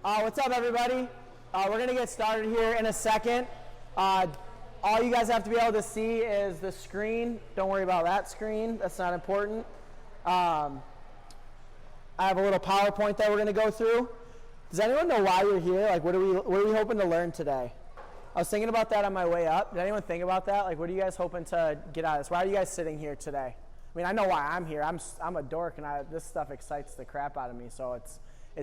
What's up, everybody? We're going to get started here in a second. All you guys have to be able to see is the screen. Don't worry about that screen. That's not important. I have a little PowerPoint that we're going to go through. Does anyone know why you're here? Like, what are we hoping to learn today? I was thinking about that on my way up. Did anyone think about that? Like, what are you guys hoping to get out of this? Why are you guys sitting here today? I mean, I know why I'm here. I'm a dork, and this stuff excites the crap out of me, so it's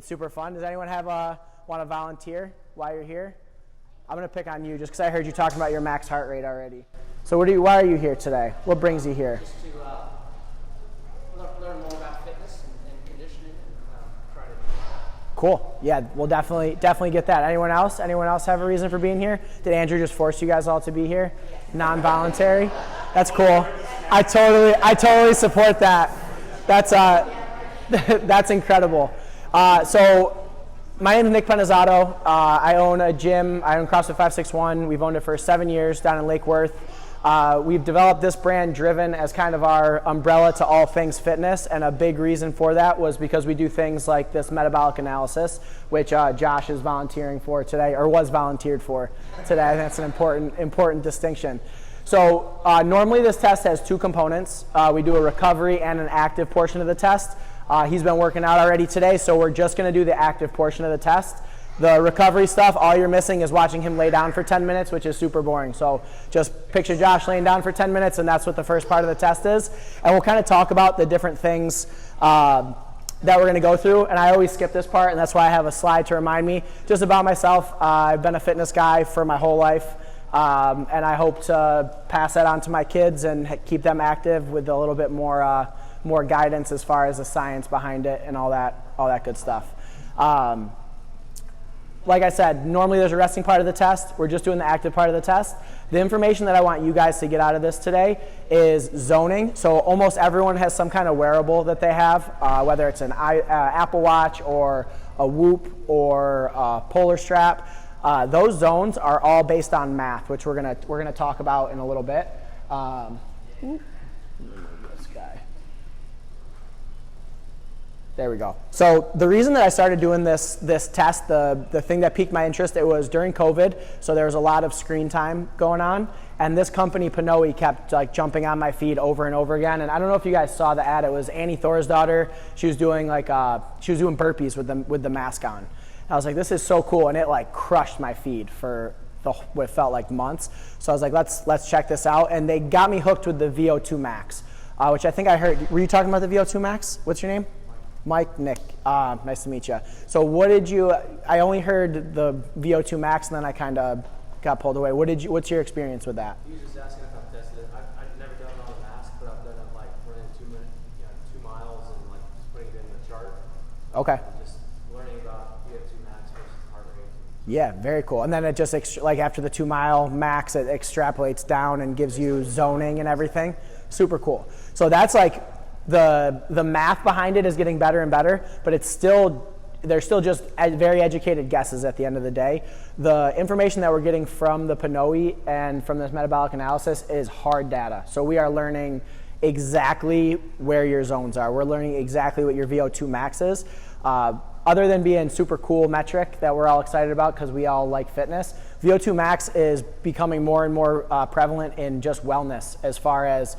super fun. Does anyone want to volunteer while you're here? I'm going to pick on you just because I heard you talking about your max heart rate already. So why are you here today? What brings you here? Just to learn more about fitness and conditioning and try to. Cool. Yeah, we'll definitely get that. Anyone else? Anyone else have a reason for being here? Did Andrew just force you guys all to be here? Non-voluntary? That's cool. I totally support that. That's incredible. So my name is Nick Penizzato. I own a gym. I own CrossFit 561. We've owned it for 7 years down in Lake Worth. We've developed this brand Driven as kind of our umbrella to all things fitness, and a big reason for that was because we do things like this metabolic analysis, which Josh is volunteering for today, or was volunteered for today. I think that's an important distinction. So normally this test has two components. We do a recovery and an active portion of the test. He's been working out already today, so we're just going to do the active portion of the test. The recovery stuff, all you're missing is watching him lay down for 10 minutes, which is super boring. So just picture Josh laying down for 10 minutes, and that's what the first part of the test is. And we'll kind of talk about the different things that we're going to go through. And I always skip this part, and that's why I have a slide to remind me just about myself. I've been a fitness guy for my whole life, and I hope to pass that on to my kids and keep them active with a little bit more guidance as far as the science behind it and all that good stuff. Like I said, normally there's a resting part of the test. We're just doing the active part of the test. The information that I want you guys to get out of this today is zoning. So almost everyone has some kind of wearable that they have, whether it's an Apple Watch or a Whoop or a Polar Strap. Those zones are all based on math, which we're gonna talk about in a little bit. There we go. So the reason that I started doing this test, the thing that piqued my interest, it was during COVID. So there was a lot of screen time going on, and this company Pinoy kept like jumping on my feed over and over again. And I don't know if you guys saw the ad. It was Annie Thorisdottir. She was doing burpees with the mask on. And I was like, this is so cool, and it like crushed my feed for what felt like months. So I was like, let's check this out, and they got me hooked with the VO2 Max, which I think I heard. Were you talking about the VO2 Max? What's your name? Mike, Nick, nice to meet you. So I only heard the VO2 Max, and then I kind of got pulled away. What's your experience with that? He was just asking if I've tested it. I've never done it on a mask, but I've done it like running 2 miles and like just putting it in the chart. Okay. Just learning about VO2 Max versus heart rate. Yeah, very cool. And then it just, like after the 2 mile max, it extrapolates down and gives you zoning and everything. Super cool. So that's like, the math behind it is getting better and better, but they're still just very educated guesses at the end of the day. The information that we're getting from the Pinoy and from this metabolic analysis is hard data. So we are learning exactly where your zones are. We're learning exactly what your VO2 max is. Other than being super cool metric that we're all excited about because we all like fitness, VO2 max is becoming more and more prevalent in just wellness as far as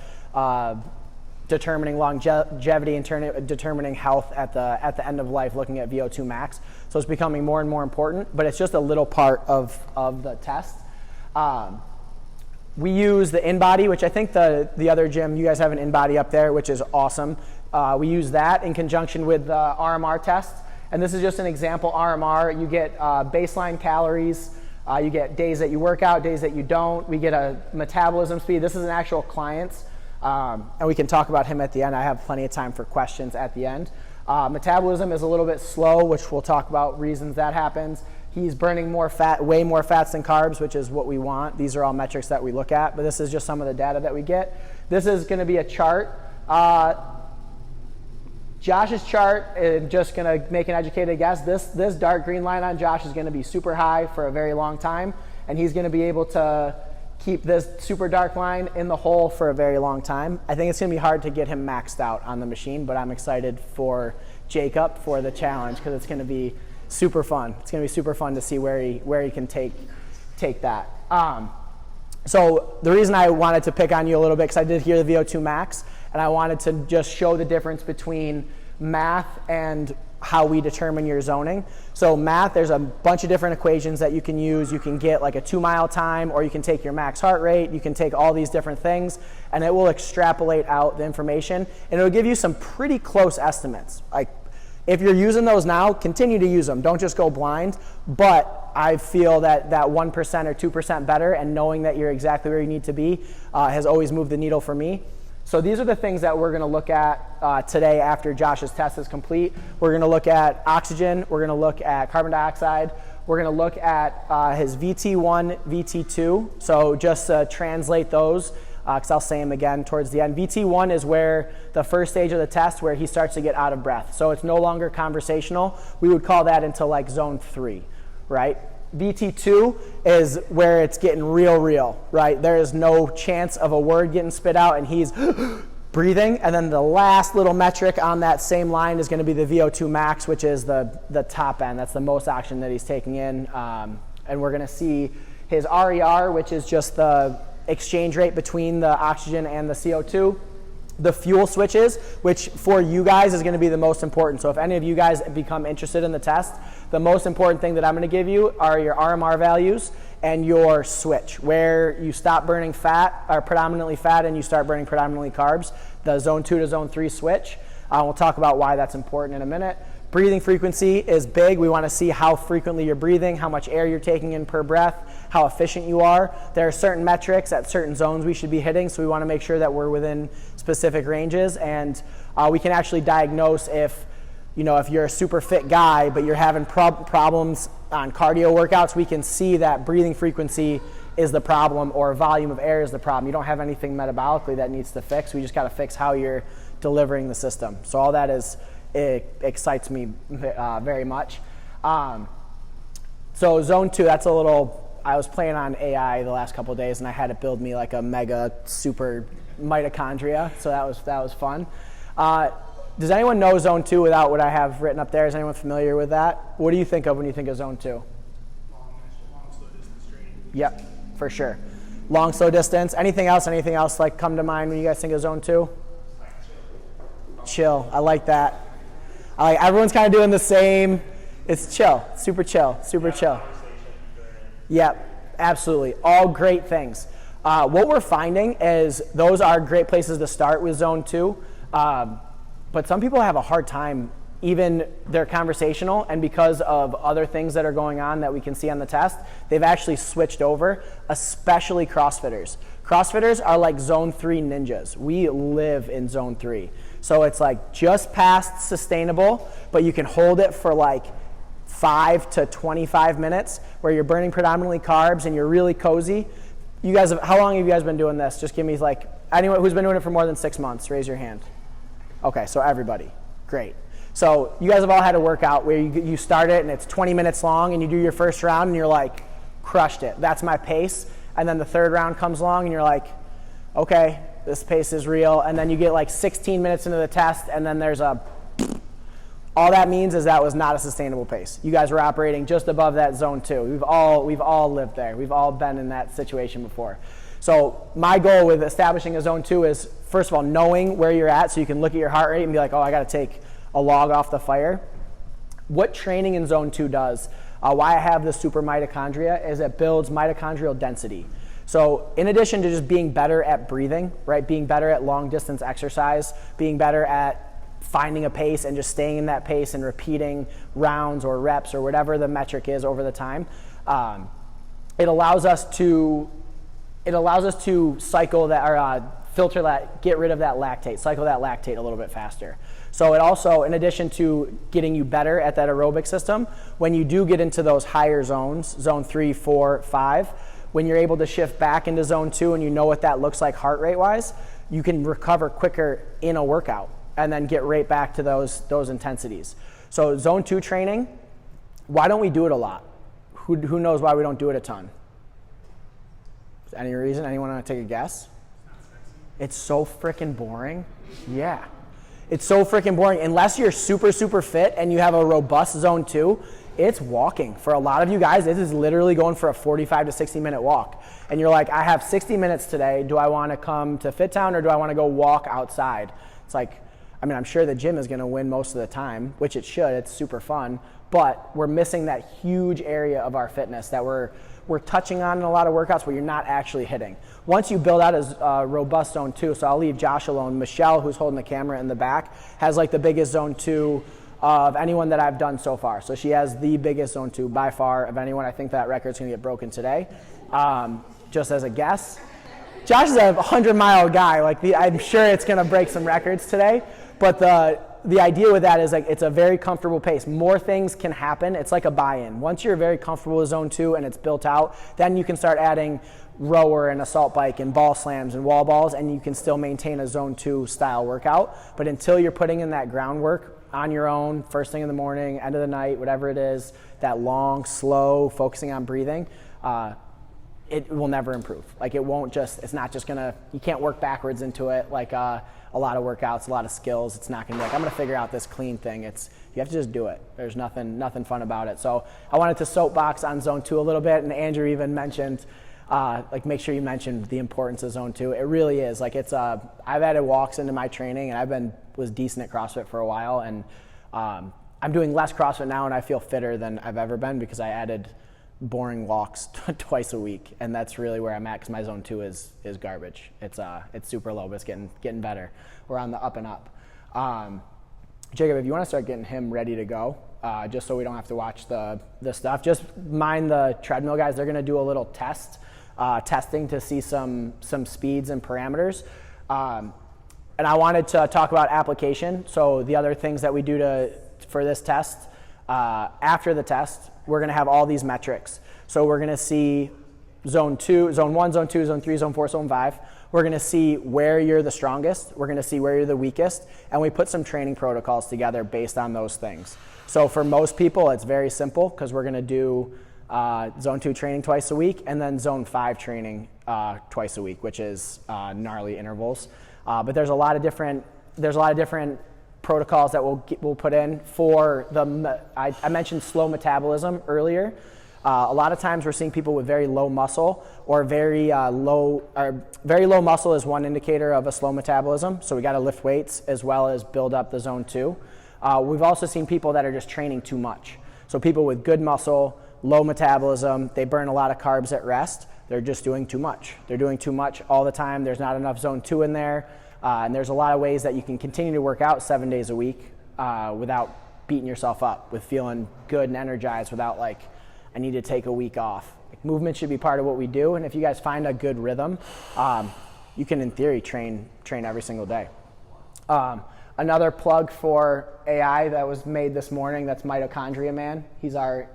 determining longevity and determining health at the end of life, looking at VO2 max. So it's becoming more and more important, but it's just a little part of the test. We use the InBody, which I think the other gym, you guys have an InBody up there, which is awesome. We use that in conjunction with the RMR tests. And this is just an example RMR. You get baseline calories. You get days that you work out, days that you don't. We get a metabolism speed. This is an actual client's. And we can talk about him at the end. I have plenty of time for questions at the end. Metabolism is a little bit slow, which we'll talk about reasons that happens. He's burning more fat, way more fats than carbs, which is what we want. These are all metrics that we look at, but this is just some of the data that we get. This is going to be a chart. Josh's chart is just going to make an educated guess. This dark green line on Josh is going to be super high for a very long time, and he's going to be able to keep this super dark line in the hole for a very long time. I think it's going to be hard to get him maxed out on the machine, but I'm excited for Jacob for the challenge because it's going to be super fun. It's going to be super fun to see where he can take that. So the reason I wanted to pick on you a little bit, because I did hear the VO2 max, and I wanted to just show the difference between math and how we determine your zoning. So math, there's a bunch of different equations that you can use. You can get like a 2-mile time, or you can take your max heart rate. You can take all these different things, and it will extrapolate out the information, and it'll give you some pretty close estimates. Like, if you're using those now, continue to use them. Don't just go blind. But I feel that 1% or 2% better, and knowing that you're exactly where you need to be has always moved the needle for me. So these are the things that we're going to look at today after Josh's test is complete. We're going to look at oxygen. We're going to look at carbon dioxide. We're going to look at his VT1, VT2. So just translate those, because I'll say them again towards the end. VT1 is where the first stage of the test, where he starts to get out of breath. So it's no longer conversational. We would call that into like zone 3, right? VT2 is where it's getting real, right? There is no chance of a word getting spit out, and he's breathing. And then the last little metric on that same line is going to be the VO2 max, which is the top end. That's the most oxygen that he's taking in. And we're going to see his RER, which is just the exchange rate between the oxygen and the CO2. The fuel switches, which for you guys is going to be the most important. So if any of you guys become interested in the test, the most important thing that I'm going to give you are your RMR values and your switch, where you stop burning fat, or predominantly fat, and you start burning predominantly carbs, the zone 2 to zone 3 switch. We'll talk about why that's important in a minute. Breathing frequency is big. We want to see how frequently you're breathing, how much air you're taking in per breath, how efficient you are. There are certain metrics at certain zones we should be hitting, so we want to make sure that we're within specific ranges. And we can actually diagnose if you're a super fit guy, but you're having problems on cardio workouts, we can see that breathing frequency is the problem, or volume of air is the problem. You don't have anything metabolically that needs to fix. We just got to fix how you're delivering the system. So all that it excites me very much. So zone 2, that's a little, I was playing on AI the last couple of days, and I had it build me like a mega super mitochondria, so that was fun. Does anyone know zone 2 without what I have written up there? Is anyone familiar with that? What do you think of when you think of zone 2? Long, slow distance training. Yep, for sure. Long, slow distance. Anything else like come to mind when you guys think of zone 2? Chill. I like that. Everyone's kind of doing the same. It's chill, super chill. Yep, absolutely. All great things. What we're finding is those are great places to start with zone 2. But some people have a hard time, even they're conversational, and because of other things that are going on that we can see on the test, they've actually switched over, especially CrossFitters. CrossFitters are like zone 3 ninjas. We live in zone 3. So it's like just past sustainable, but you can hold it for like 5 to 25 minutes where you're burning predominantly carbs and you're really cozy. You guys, how long have you guys been doing this? Just give me like, anyone who's been doing it for more than 6 months, raise your hand. Okay, so everybody, great. So you guys have all had a workout where you start it and it's 20 minutes long and you do your first round and you're like, crushed it, that's my pace. And then the third round comes along and you're like, okay, this pace is real. And then you get like 16 minutes into the test and then there's all that means is that was not a sustainable pace. You guys were operating just above that zone 2. We've all lived there. We've all been in that situation before. So my goal with establishing a zone 2 is, first of all, knowing where you're at so you can look at your heart rate and be like, oh, I got to take a log off the fire. What training in zone 2 does, why I have the super mitochondria, is it builds mitochondrial density. So in addition to just being better at breathing, right, being better at long distance exercise, being better at finding a pace and just staying in that pace and repeating rounds or reps or whatever the metric is over the time, it allows us to cycle that, or filter that, get rid of that lactate, cycle that lactate a little bit faster. So it also, in addition to getting you better at that aerobic system, when you do get into those higher zones, zone 3, 4, 5, when you're able to shift back into zone 2 and you know what that looks like heart rate wise, you can recover quicker in a workout and then get right back to those intensities. So zone 2 training, why don't we do it a lot? Who knows why we don't do it a ton? Any reason? Anyone want to take a guess? It's so freaking boring. Yeah. It's so freaking boring. Unless you're super, super fit and you have a robust zone 2, it's walking. For a lot of you guys, it is literally going for a 45 to 60 minute walk. And you're like, I have 60 minutes today. Do I want to come to FitTown or do I want to go walk outside? It's like, I mean, I'm sure the gym is going to win most of the time, which it should. It's super fun. But we're missing that huge area of our fitness that we're touching on in a lot of workouts, but you're not actually hitting. Once you build out a robust zone 2, so I'll leave Josh alone. Michelle, who's holding the camera in the back, has like the biggest zone 2 of anyone that I've done so far. So she has the biggest zone 2 by far of anyone. I think that record's going to get broken today. Just as a guess. Josh is a 100-mile guy. I'm sure it's going to break some records today. But the idea with that is like it's a very comfortable pace. More things can happen. It's like a buy-in. Once you're very comfortable with zone 2 and it's built out, then you can start adding rower and assault bike and ball slams and wall balls, and you can still maintain a zone 2 style workout. But until you're putting in that groundwork on your own, first thing in the morning, end of the night, whatever it is, that long, slow, focusing on breathing, it will never improve. Like it's not just gonna, you can't work backwards into it like a lot of workouts, a lot of skills. It's not gonna be like, I'm gonna figure out this clean thing. You have to just do it. There's nothing fun about it. So I wanted to soapbox on zone 2 a little bit, and Andrew even mentioned, make sure you mentioned the importance of zone 2. It really is. Like I've added walks into my training, and was decent at CrossFit for a while, and I'm doing less CrossFit now, and I feel fitter than I've ever been because I added boring walks twice a week, and that's really where I'm at because my zone 2 is garbage. It's super low, but it's getting better. We're on the up and up. Jacob, if you want to start getting him ready to go, just so we don't have to watch the stuff, just mind the treadmill guys. They're going to do a little testing to see some speeds and parameters. And I wanted to talk about application. So the other things that we do for this test, after the test, we're going to have all these metrics. So we're going to see zone 2, zone 1, zone 2, zone 3, zone 4, zone 5. We're going to see where you're the strongest. We're going to see where you're the weakest. And we put some training protocols together based on those things. So for most people, it's very simple because we're going to do zone 2 training twice a week and then zone 5 training twice a week, which is gnarly intervals. But there's a lot of different protocols that we'll put in for I mentioned slow metabolism earlier. A lot of times we're seeing people with very low muscle or very low muscle is one indicator of a slow metabolism. So we got to lift weights as well as build up the zone 2. We've also seen people that are just training too much. So people with good muscle, low metabolism, they burn a lot of carbs at rest. They're just doing too much. They're doing too much all the time. There's not enough zone 2 in there. And there's a lot of ways that you can continue to work out 7 days a week without beating yourself up, with feeling good and energized without like, I need to take a week off. Like, movement should be part of what we do. And if you guys find a good rhythm, you can in theory train every single day. Another plug for AI that was made this morning, that's Mitochondria Man. He's our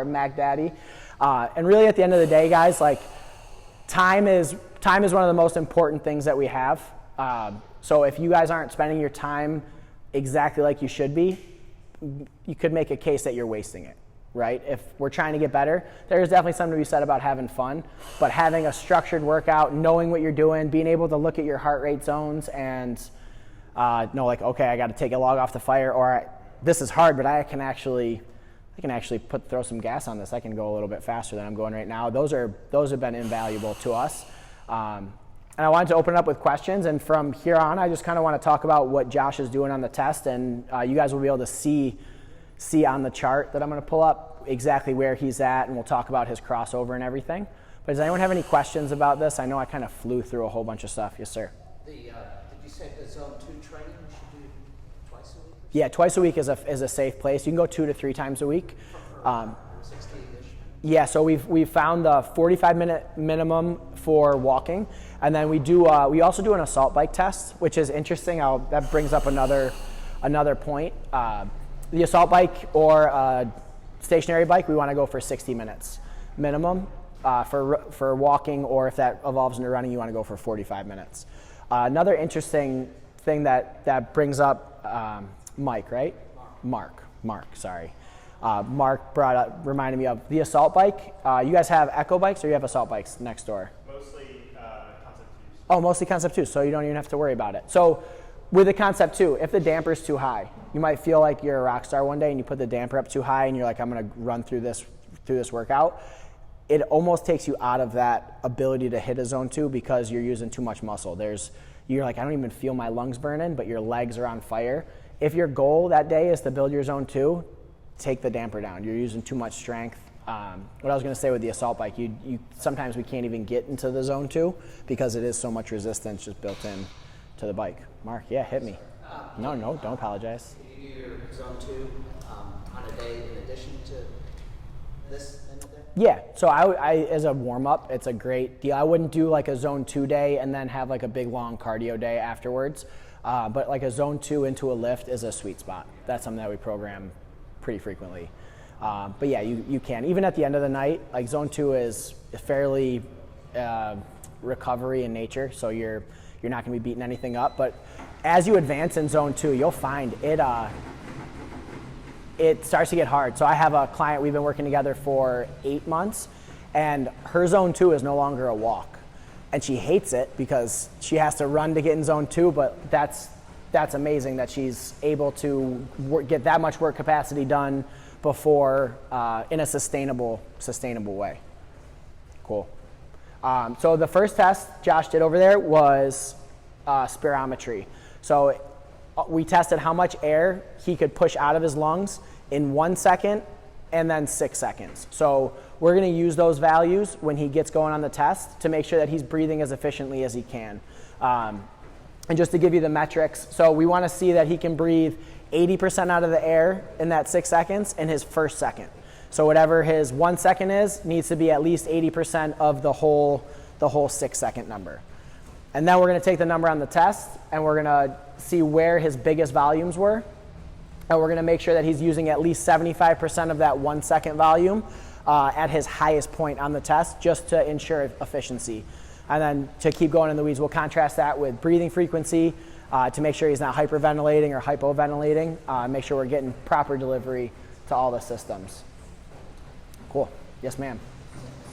Mac Daddy. And really at the end of the day, guys, like time is one of the most important things that we have. So if you guys aren't spending your time exactly like you should be, you could make a case that you're wasting it, right? If we're trying to get better, there's definitely something to be said about having fun, but having a structured workout, knowing what you're doing, being able to look at your heart rate zones and know like, okay, I got to take a log off the fire, or this is hard, but I can actually throw some gas on this. I can go a little bit faster than I'm going right now. Those have been invaluable to us. And I wanted to open it up with questions, and from here on, I just kind of want to talk about what Josh is doing on the test, and you guys will be able to see on the chart that I'm going to pull up exactly where he's at, and we'll talk about his crossover and everything. But does anyone have any questions about this? I know I kind of flew through a whole bunch of stuff. Yes, sir. Did you say the zone 2 training we should do twice a week? Yeah, twice a week is a safe place. You can go 2 to 3 times a week. 60-ish? Yeah, so we've found the 45-minute minimum for walking, and then we also do an assault bike test, which is interesting. That brings up another point. The assault bike or stationary bike, we want to go for 60 minutes minimum. For walking, or if that evolves into running, you want to go for 45 minutes. Another interesting thing that brings up Mike, right? Mark, sorry. Mark reminded me of the assault bike. You guys have Echo bikes, or you have assault bikes next door? Mostly Concept 2s. Oh, mostly Concept 2, so you don't even have to worry about it. So with the concept too, if the damper's too high, you might feel like you're a rock star one day and you put the damper up too high and you're like, I'm going to run through this workout. It almost takes you out of that ability to hit a zone 2 because you're using too much muscle. You're like, I don't even feel my lungs burning, but your legs are on fire. If your goal that day is to build your zone 2, take the damper down. You're using too much strength. What I was going to say with the assault bike, you sometimes we can't even get into the zone 2 because it is so much resistance just built in to the bike. Mark, yeah, hit me. No, don't apologize. Do you do your zone 2 on a day in addition to this and that? Yeah, so I as a warm-up, it's a great deal. I wouldn't do like a zone 2 day and then have like a big long cardio day afterwards, but like a zone 2 into a lift is a sweet spot. That's something that we program pretty frequently. But yeah, you can. Even at the end of the night, like zone 2 is fairly recovery in nature, so you're not going to be beating anything up. But as you advance in zone 2, you'll find it starts to get hard. So I have a client, we've been working together for 8 months, and her zone 2 is no longer a walk. And she hates it because she has to run to get in zone 2, but that's amazing that she's able to get that much work capacity done before in a sustainable way. Cool. So the first test Josh did over there was spirometry. So we tested how much air he could push out of his lungs in 1 second and then 6 seconds. So we're going to use those values when he gets going on the test to make sure that he's breathing as efficiently as he can. And just to give you the metrics, so we want to see that he can breathe 80% out of the air in that 6 seconds in his first second. So whatever his 1 second is, needs to be at least 80% of the whole 6 second number. And then we're going to take the number on the test and we're going to see where his biggest volumes were. And we're going to make sure that he's using at least 75% of that 1 second volume at his highest point on the test, just to ensure efficiency. And then to keep going in the weeds, we'll contrast that with breathing frequency to make sure he's not hyperventilating or hypoventilating, make sure we're getting proper delivery to all the systems. Cool. Yes, ma'am.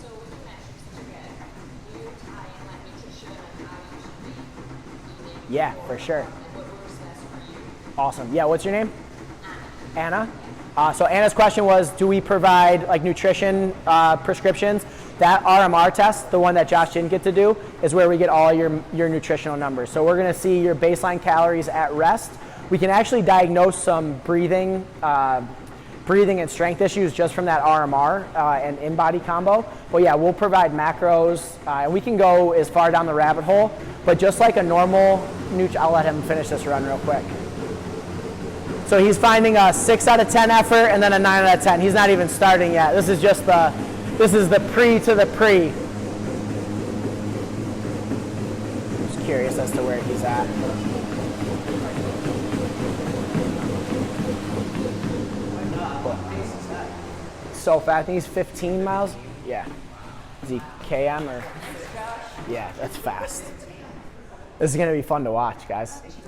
So with the metrics that you get, do you tie in like nutrition and how you should be eating? Yeah, for sure. And what works best for you? Awesome. Yeah, what's your name? Anna. So Anna's question was, do we provide like nutrition prescriptions? That RMR test, the one that Josh didn't get to do, is where we get all your nutritional numbers. So we're going to see your baseline calories at rest. We can actually diagnose some breathing and strength issues just from that RMR and in-body combo. But yeah, we'll provide macros, and we can go as far down the rabbit hole. But just like a normal I'll let him finish this run real quick. So he's finding a 6 out of 10 effort and then a 9 out of 10. He's not even starting yet. This is just the pre to the pre. Just curious as to where he's at. So fast. I think he's 15 miles. Yeah. Is he KM or? Yeah, that's fast. This is going to be fun to watch, guys. This is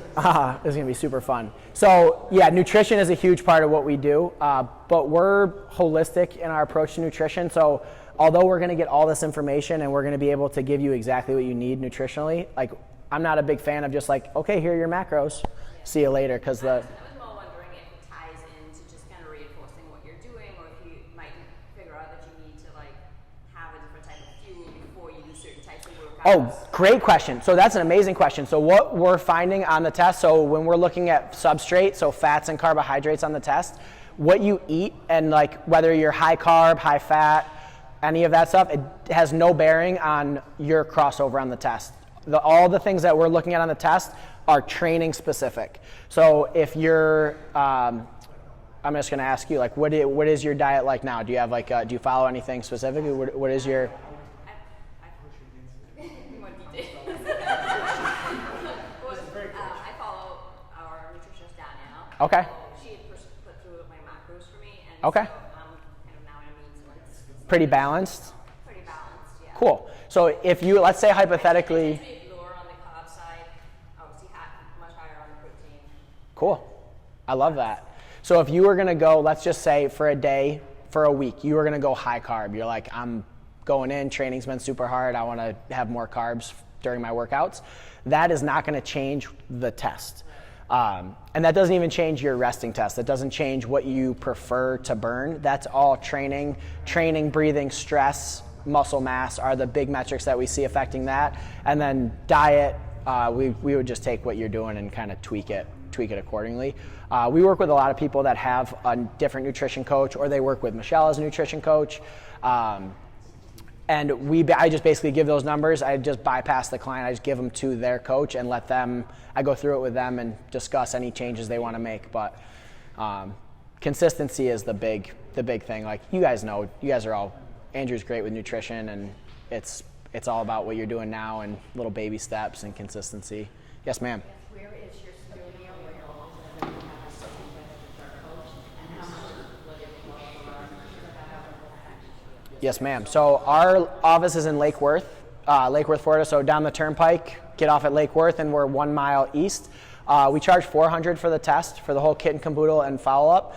going to be super fun. So yeah, nutrition is a huge part of what we do, but we're holistic in our approach to nutrition. So although we're going to get all this information and we're going to be able to give you exactly what you need nutritionally, like I'm not a big fan of just like, okay, here are your macros. See you later, because I was more wondering if it ties into just kind of reinforcing what you're doing, or if you might figure out that you need to like have a different type of fuel before you do certain types of workouts. Oh, great question. So that's an amazing question. So what we're finding on the test, so when we're looking at substrate, so fats and carbohydrates on the test, what you eat and like whether you're high carb, high fat, any of that stuff, it has no bearing on your crossover on the test. All the things that we're looking at on the test are training specific. So if you're, I'm just going to ask you, like, what is your diet like now? Do you have like, do you follow anything specifically? What is your? I follow our nutritionist Danielle. Okay. She had put through my macros for me, and Okay. so I'm kind of now in a means where it's Pretty balanced. pretty balanced. Yeah. Cool. So if you, let's say hypothetically. It's a bit lower on the carb side, obviously much higher on the protein. Cool. I love that. So if you were going to go, let's just say for a day, for a week, you were going to go high carb. You're like, I'm going in, training's been super hard. I want to have more carbs during my workouts. That is not going to change the test. And that doesn't even change your resting test. That doesn't change what you prefer to burn. That's all training, breathing, stress, muscle mass are the big metrics that we see affecting that. And then diet, we would just take what you're doing and kind of tweak it accordingly. We work with a lot of people that have a different nutrition coach, or they work with Michelle as a nutrition coach. And I just basically give those numbers. I just bypass the client. I just give them to their coach and let them, I go through it with them and discuss any changes they want to make. But consistency is the big thing. Like you guys know, you guys are all, Andrew's great with nutrition, and it's all about what you're doing now and little baby steps and consistency. Yes, ma'am. Where is your studio? Where all of them have a sitting with our coach, and how much would it cost? Yes, ma'am. So our office is in Lake Worth, Florida. So down the turnpike, get off at Lake Worth, and we're 1 mile east. We charge $400 for the test, for the whole kit and caboodle and follow-up.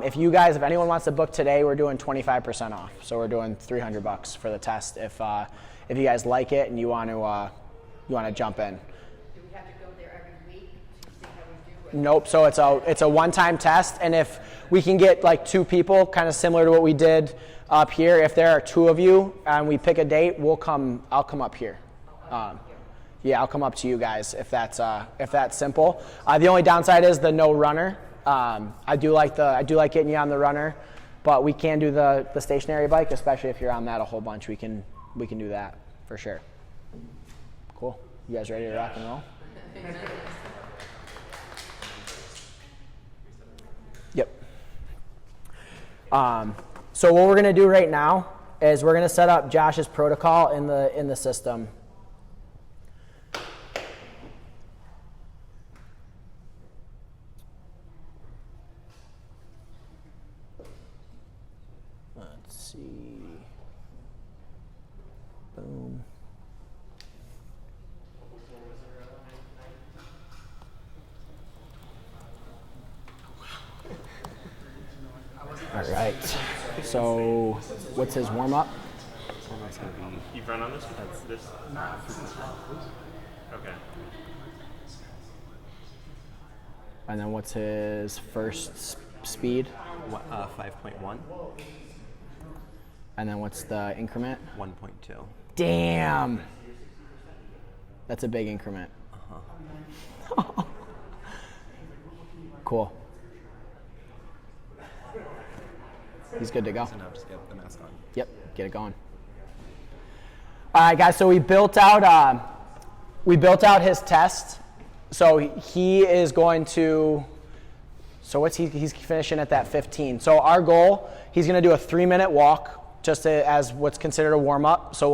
If anyone wants to book today, we're doing 25% off. So we're doing $300 for the test if you guys like it and you want to jump in. Do we have to go there every week to see how we do it? Nope. So it's a one-time test, and if we can get like 2 people, kind of similar to what we did up here, if there are 2 of you and we pick a date, I'll come up here. I'll come up to you guys if that's simple. The only downside is the no runner. I do like getting you on the runner, but we can do the stationary bike, especially if you're on that a whole bunch. We can do that for sure. Cool. You guys ready to rock and roll? Yep. So what we're gonna do right now is we're gonna set up Josh's protocol in the system. Let's see. Boom. All right. So, what's his warm up? You've run on this? That's this? Okay. And then what's his first speed? 5.1, And then what's the increment? 1.2. Damn. That's a big increment. Cool. He's good to go. So now just get the mask on. Yep, get it going. All right, guys. So we built out his test. So he is going to. So he's finishing at that 15. So our goal, he's going to do a 3-minute walk, just as what's considered a warm up. So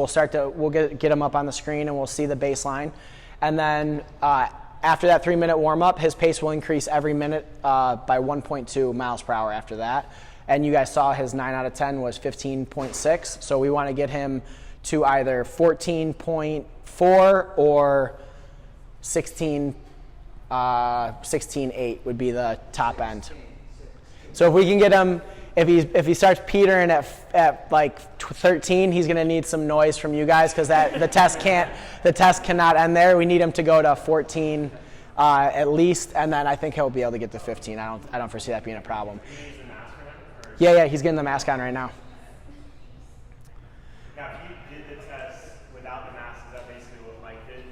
we'll get him up on the screen and we'll see the baseline, and then after that 3-minute warm up, his pace will increase every minute by 1.2 miles per hour after that. And you guys saw his 9 out of 10 was 15.6. So we want to get him to either 14.4 or 16.8 would be the top end. So if we can get him, if he starts petering at like 13, he's going to need some noise from you guys, because the test cannot end there. We need him to go to 14 at least, and then I think he'll be able to get to 15. I don't foresee that being a problem. Yeah, he's getting the mask on right now. Now, if you did the test without the mask, is that basically what Mike did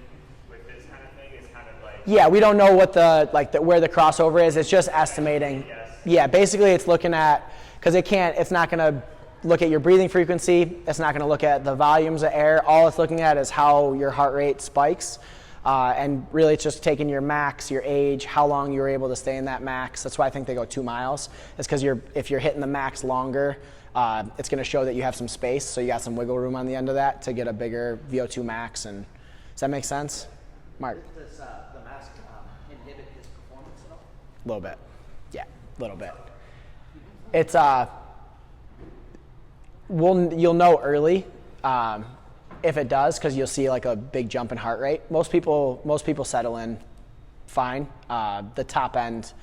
with this kind of thing? It's kind of like... Yeah, we don't know what where the crossover is. It's just estimating. Yes. Yeah, basically it's looking at, because it's not going to look at your breathing frequency. It's not going to look at the volumes of air. All it's looking at is how your heart rate spikes. And really it's just taking your max, your age, how long you were able to stay in that max. That's why I think they go 2 miles. It's because if you're hitting the max longer, it's going to show that you have some space. So you got some wiggle room on the end of that to get a bigger VO2 max. And does that make sense? Mark? Does the mask inhibit his performance at all? A little bit. Yeah, a little bit. It's, you'll know early. If it does, because you'll see like a big jump in heart rate. Most people settle in fine. The top end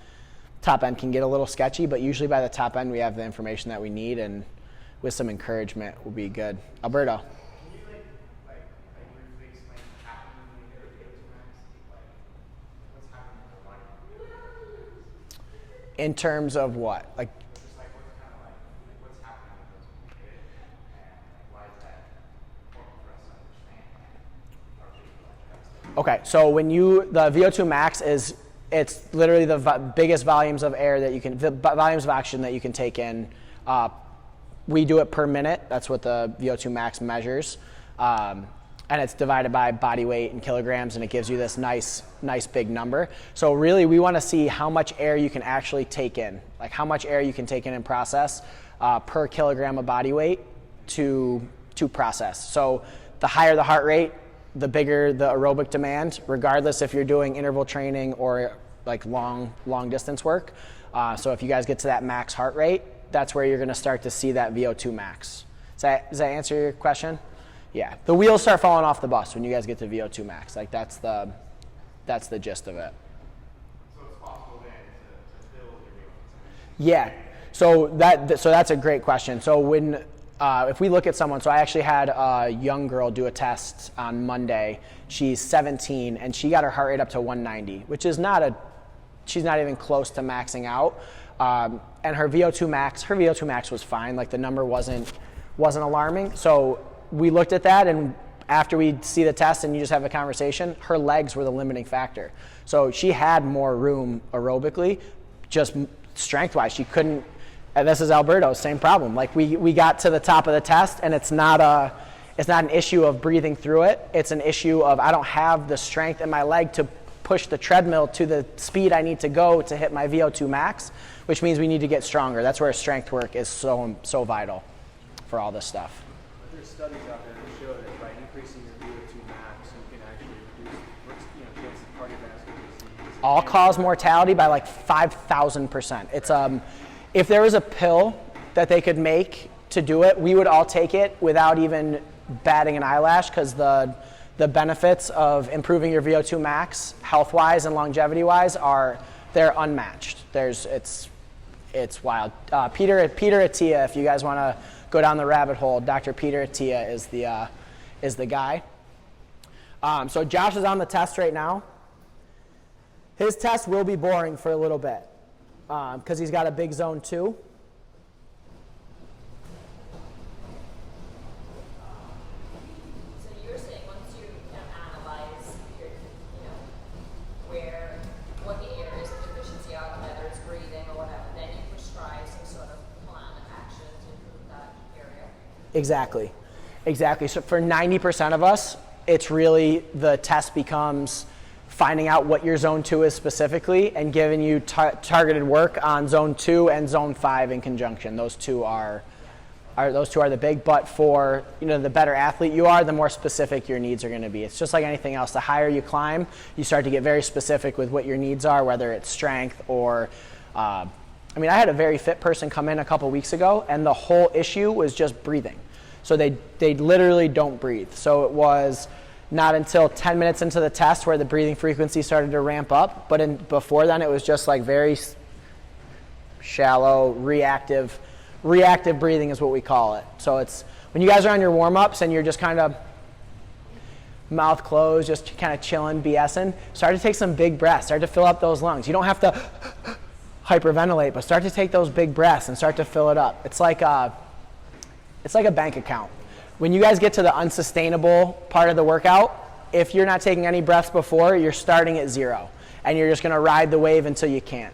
can get a little sketchy, but usually by the top end we have the information that we need, and with some encouragement will be good. Alberto. Can you briefly explain what happened In terms of what? Like, Just like what's kind of like what's happening with those when we get it, and like why is that important for us to understand? How should we like that stuff? okay, so when the VO2 max it's literally the biggest volumes of air that you can, the volumes of oxygen that you can take in. We do it per minute. That's what the VO2 max measures. And it's divided by body weight in kilograms, and it gives you this nice big number. So really, we want to see how much air you can actually take in, like how much air you can take in and process per kilogram of body weight to process. So the higher the heart rate, the bigger the aerobic demand, regardless if you're doing interval training or like long distance work. So if you guys get to that max heart rate, that's where you're going to start to see that VO2 max. Does that answer your question? Yeah. The wheels start falling off the bus when you guys get to VO2 max. Like that's the gist of it. So it's possible then to build your VO2 max. Yeah. So that's a great question. So when if we look at someone, so I actually had a young girl do a test on Monday. She's 17 and she got her heart rate up to 190, which is she's not even close to maxing out. And her VO2 max was fine. Like the number wasn't alarming. So we looked at that, and after we see the test and you just have a conversation, her legs were the limiting factor. So she had more room aerobically, just strength-wise. She couldn't, and this is Alberto, same problem. Like we got to the top of the test, and it's not an issue of breathing through it. It's an issue of I don't have the strength in my leg to push the treadmill to the speed I need to go to hit my VO2 max, which means we need to get stronger. That's where strength work is so vital for all this stuff. There's studies out there that show that by increasing your VO2 max, you can actually reduce, chance of cardiovascular disease. All-cause mortality by like 5,000%. It's if there was a pill that they could make to do it, we would all take it without even batting an eyelash, because the benefits of improving your VO2 max, health-wise and longevity-wise, they're unmatched. It's wild. Peter Attia, if you guys want to go down the rabbit hole, Dr. Peter Attia is the guy. So Josh is on the test right now. His test will be boring for a little bit because he's got a big zone 2. So you're saying once you analyze your, what the areas of deficiency are, whether it's breathing or whatever, then you prescribe some sort of plan of action to improve that area. Exactly. So for 90% of us, it's really the test becomes finding out what your zone 2 is specifically and giving you targeted work on zone 2 and zone 5 in conjunction. Those two are the big, but for the better athlete you are, the more specific your needs are going to be. It's just like anything else. The higher you climb, you start to get very specific with what your needs are, whether it's strength or I had a very fit person come in a couple weeks ago, and the whole issue was just breathing. So they literally don't breathe. So it was not until 10 minutes into the test where the breathing frequency started to ramp up, but before then it was just like very shallow, reactive breathing is what we call it. So it's when you guys are on your warm-ups and you're just kind of mouth closed, just kind of chilling, BSing, start to take some big breaths, start to fill up those lungs. You don't have to hyperventilate, but start to take those big breaths and start to fill it up. It's like a bank account. When you guys get to the unsustainable part of the workout, if you're not taking any breaths before, you're starting at 0, and you're just going to ride the wave until you can't.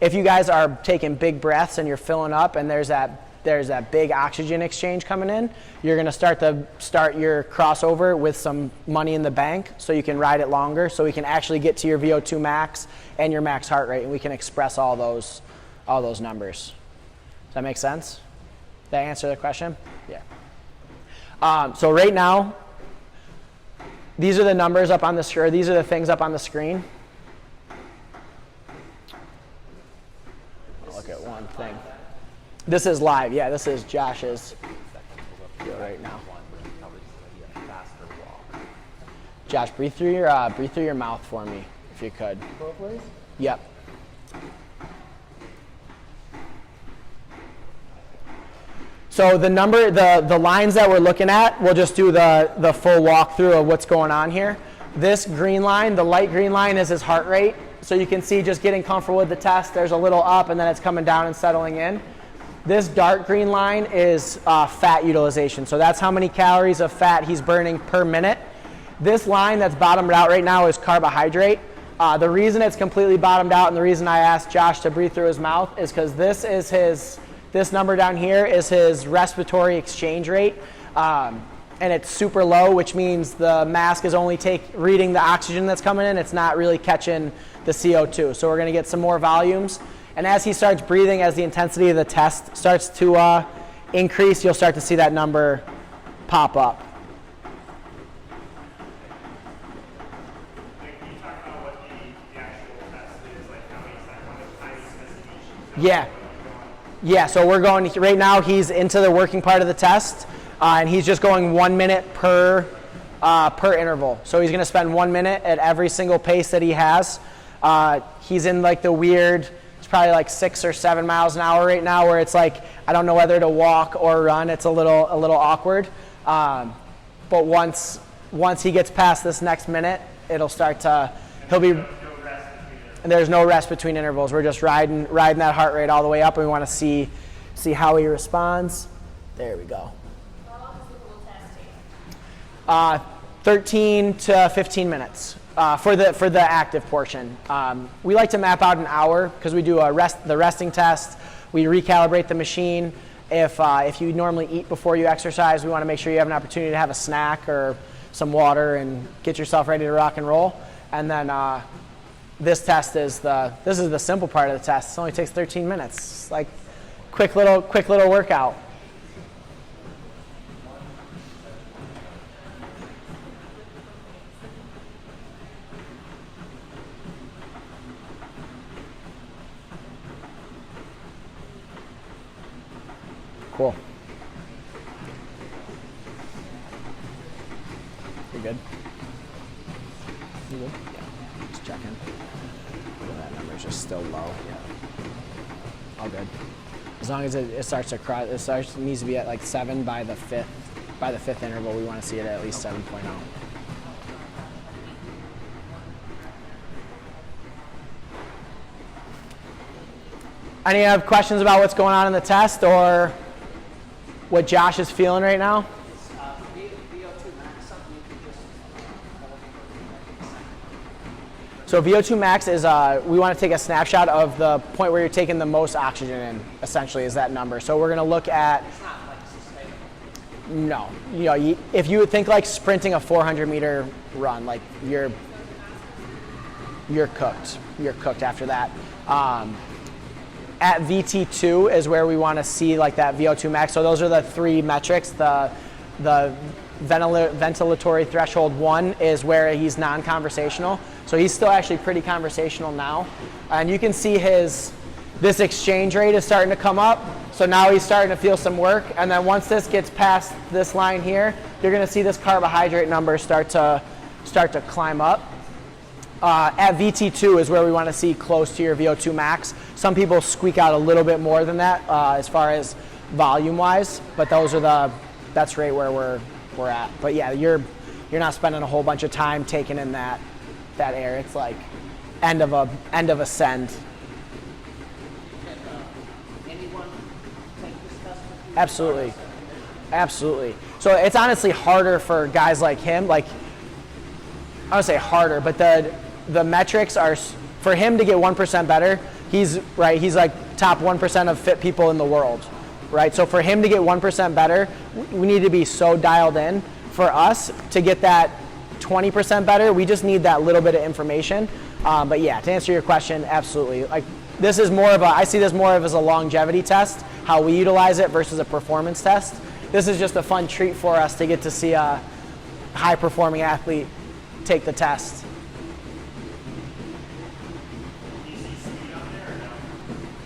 If you guys are taking big breaths and you're filling up and there's that big oxygen exchange coming in, you're going to start your crossover with some money in the bank so you can ride it longer, so we can actually get to your VO2 max and your max heart rate, and we can express all those numbers. Does that make sense? Did that answer the question? Yeah. So right now, these are the numbers up on the screen. These are the things up on the screen. I'll look at one thing. This is live. Yeah, this is Josh's right now. Josh, breathe through your mouth for me, if you could. Both ways? Yep. So the lines that we're looking at, we'll just do the full walkthrough of what's going on here. This green line, the light green line, is his heart rate. So you can see just getting comfortable with the test. There's a little up, and then it's coming down and settling in. This dark green line is fat utilization. So that's how many calories of fat he's burning per minute. This line that's bottomed out right now is carbohydrate. The reason it's completely bottomed out and the reason I asked Josh to breathe through his mouth is because this number down here is his respiratory exchange rate. And it's super low, which means the mask is only reading the oxygen that's coming in. It's not really catching the CO2. So we're going to get some more volumes. And as he starts breathing, as the intensity of the test starts to increase, you'll start to see that number pop up. Like, can you talk about what the actual test is? Like, how much time specifications? Yeah. Yeah, so we're going, right now he's into the working part of the test, and he's just going 1 minute per interval. So he's going to spend 1 minute at every single pace that he has. He's in like the weird, it's probably like 6 or 7 miles an hour right now, where it's like, I don't know whether to walk or run. It's a little awkward. But once he gets past this next minute, it'll start to, and there's no rest between intervals. We're just riding that heart rate all the way up, and we want to see how he responds. There we go. How long is the whole test take? 13 to 15 minutes for the active portion. We like to map out an hour because we do the resting test. We recalibrate the machine. If you normally eat before you exercise, we want to make sure you have an opportunity to have a snack or some water and get yourself ready to rock and roll. And then this test is the simple part of the test. It only takes 13 minutes. It's like quick little workout. Cool. You good? You good? Yeah. Just checking. That number's just still low. Yeah. All good. As long as it starts to cross, it needs to be at like 7 by the fifth interval. We want to see it at least 7.0. Any other questions about what's going on in the test or what Josh is feeling right now? VO2 max something you can just So VO2 max is, we want to take a snapshot of the point where you're taking the most oxygen in, essentially, is that number. So we're going to look at, it's not like sustainable. no, if you would think like sprinting a 400-meter run, like you're cooked. You're cooked after that. At VT2 is where we want to see like that VO2 max. So those are the three metrics. The ventilatory threshold 1 is where he's non-conversational. So he's still actually pretty conversational now. And you can see this exchange rate is starting to come up. So now he's starting to feel some work. And then once this gets past this line here, you're going to see this carbohydrate number start to climb up. At VT2 is where we want to see close to your VO2 max. Some people squeak out a little bit more than that as far as volume-wise, but that's right where we're at. But yeah, you're not spending a whole bunch of time taking in that air. It's like end of a send. Can anyone take this test with you? Absolutely. So it's honestly harder for guys like him. Like, I don't say harder, but the metrics are, for him to get 1% better, he's like top 1% of fit people in the world, right? So for him to get 1% better, we need to be so dialed in. For us to get that 20% better, we just need that little bit of information. But yeah, to answer your question, absolutely. Like, this is I see this more of as a longevity test, how we utilize it versus a performance test. This is just a fun treat for us to get to see a high performing athlete take the test.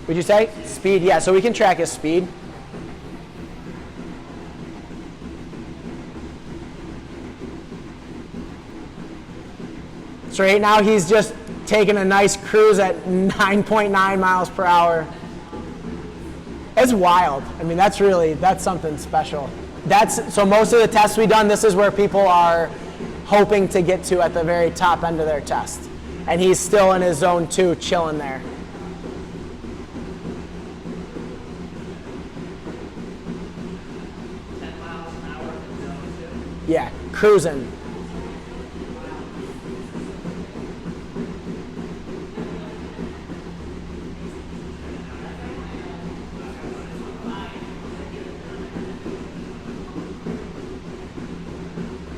Would you say? Speed, yeah, so we can track his speed. So right now he's just taking a nice cruise at 9.9 miles per hour. It's wild. I mean, that's something special. So most of the tests we've done, this is where people are hoping to get to at the very top end of their test. and he's still in his zone 2, chilling there. Yeah, cruising.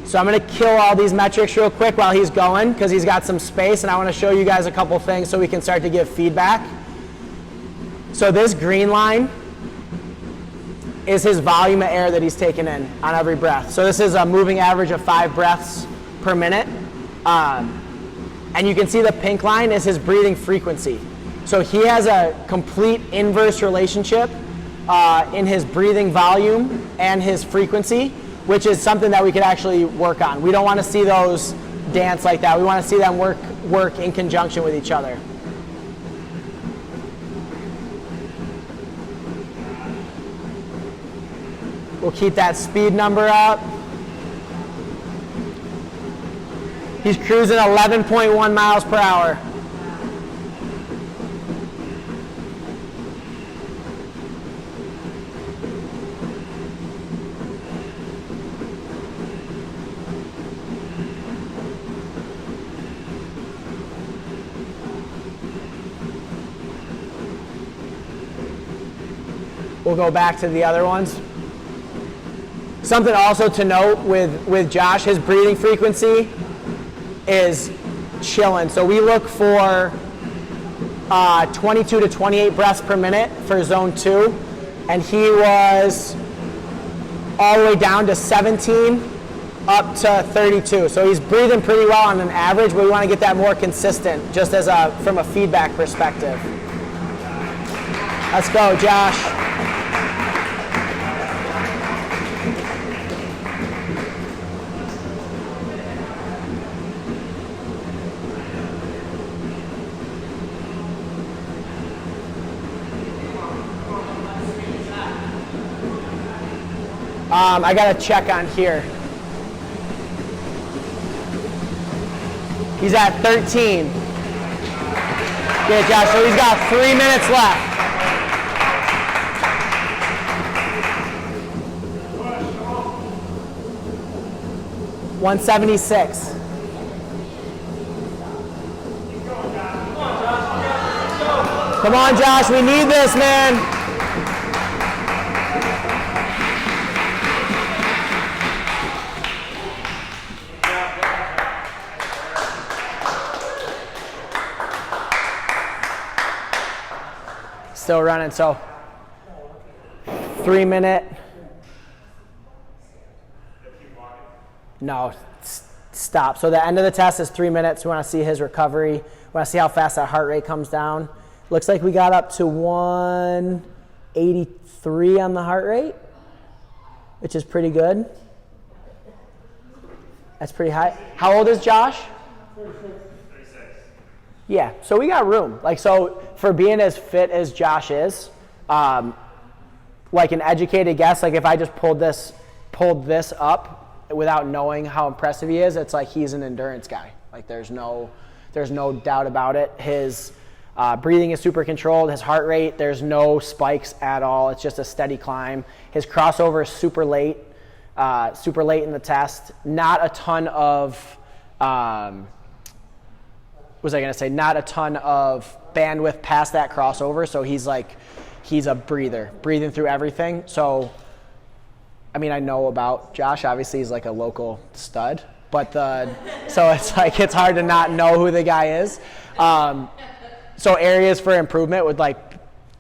So I'm going to kill all these metrics real quick while he's going because he's got some space, and I want to show you guys a couple things so we can start to give feedback. So this green line is his volume of air that he's taking in on every breath. So this is a moving average of 5 breaths per minute. And you can see the pink line is his breathing frequency. So he has a complete inverse relationship in his breathing volume and his frequency, which is something that we could actually work on. We don't want to see those dance like that. We want to see them work in conjunction with each other. We'll keep that speed number up. He's cruising 11.1 miles per hour. We'll go back to the other ones. Something also to note with Josh, his breathing frequency is chilling. So we look for 22 to 28 breaths per minute for zone 2. And he was all the way down to 17 up to 32. So he's breathing pretty well on an average, but we want to get that more consistent just as from a feedback perspective. Let's go, Josh. I got to check on here. He's at 13. Yeah, Josh, so he's got 3 minutes left. $176. Come on, Josh, we need this, man. Still running, so 3 minute. No, stop. So the end of the test is 3 minutes. We want to see his recovery. We want to see how fast that heart rate comes down. Looks like we got up to 183 on the heart rate, which is pretty good. That's pretty high. How old is Josh? 36. Yeah, so we got room. Like, so for being as fit as Josh is, like an educated guess, like if I just pulled this up without knowing how impressive he is, it's like he's an endurance guy. Like there's no doubt about it. His breathing is super controlled. His heart rate, there's no spikes at all. It's just a steady climb. His crossover is super late in the test. Not a ton of not a ton of bandwidth past that crossover, so he's a breather, breathing through everything. So, I mean, I know about Josh, obviously he's like a local stud, but so it's like, it's hard to not know who the guy is. So areas for improvement with like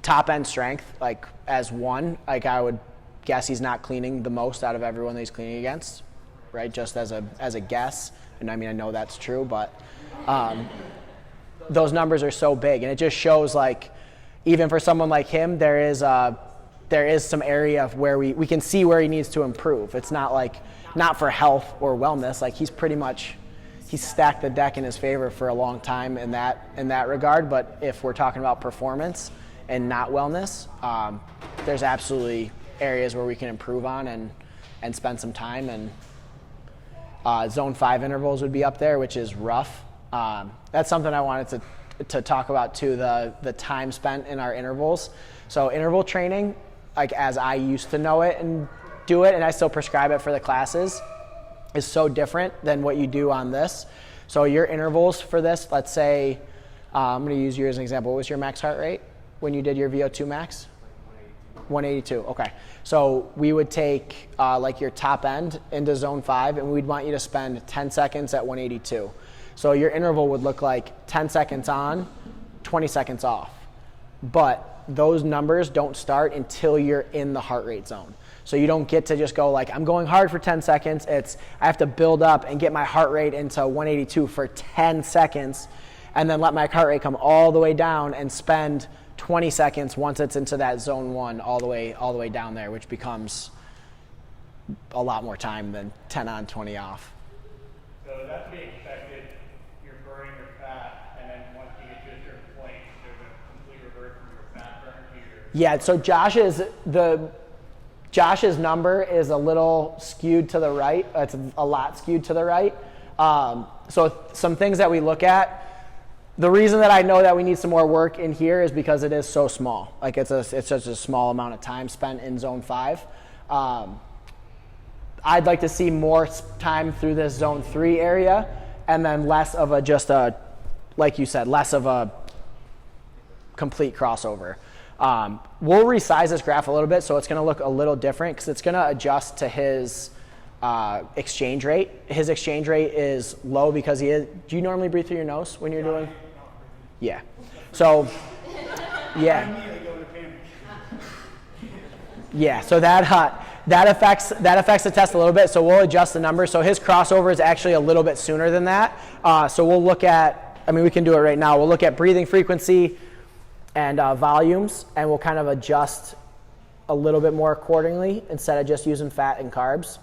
top end strength, like as one, like I would guess he's not cleaning the most out of everyone that he's cleaning against, right? Just as a guess. And I mean, I know that's true, but those numbers are so big, and it just shows like even for someone like him, there is some area of where we can see where he needs to improve. It's not for health or wellness. Like he's stacked the deck in his favor for a long time in that regard. But if we're talking about performance and not wellness, there's absolutely areas where we can improve on and spend some time. And zone 5 intervals would be up there, which is rough. That's something I wanted to talk about too, the time spent in our intervals. So interval training, like as I used to know it and do it, and I still prescribe it for the classes, is so different than what you do on this. So your intervals for this, let's say, I'm going to use you as an example. What was your max heart rate when you did your VO2 max? 182. Okay. So we would take like your top end into zone 5, and we'd want you to spend 10 seconds at 182. So your interval would look like 10 seconds on, 20 seconds off. But those numbers don't start until you're in the heart rate zone. So you don't get to just go like, I'm going hard for 10 seconds. I have to build up and get my heart rate into 182 for 10 seconds, and then let my heart rate come all the way down and spend 20 seconds once it's into that zone 1 all the way down there, which becomes a lot more time than 10 on, 20 off. So that to be expected, you're burning your fat, and then once you get to a certain point, there's a complete revert from your fat burn to your... Yeah, so Josh's number is a little skewed to the right. It's a lot skewed to the right. So some things that we look at, the reason that I know that we need some more work in here is because it is so small. Like it's such a small amount of time spent in zone 5. I'd like to see more time through this zone 3 area, and then less of like you said, less of a complete crossover. We'll resize this graph a little bit, so it's going to look a little different because it's going to adjust to his exchange rate. His exchange rate is low because do you normally breathe through your nose when you're doing? Yeah. So, yeah. Yeah, so that affects the test a little bit, so we'll adjust the number. So his crossover is actually a little bit sooner than that. So we'll look at, we can do it right now. We'll look at breathing frequency and volumes, and we'll kind of adjust a little bit more accordingly instead of just using fat and carbs.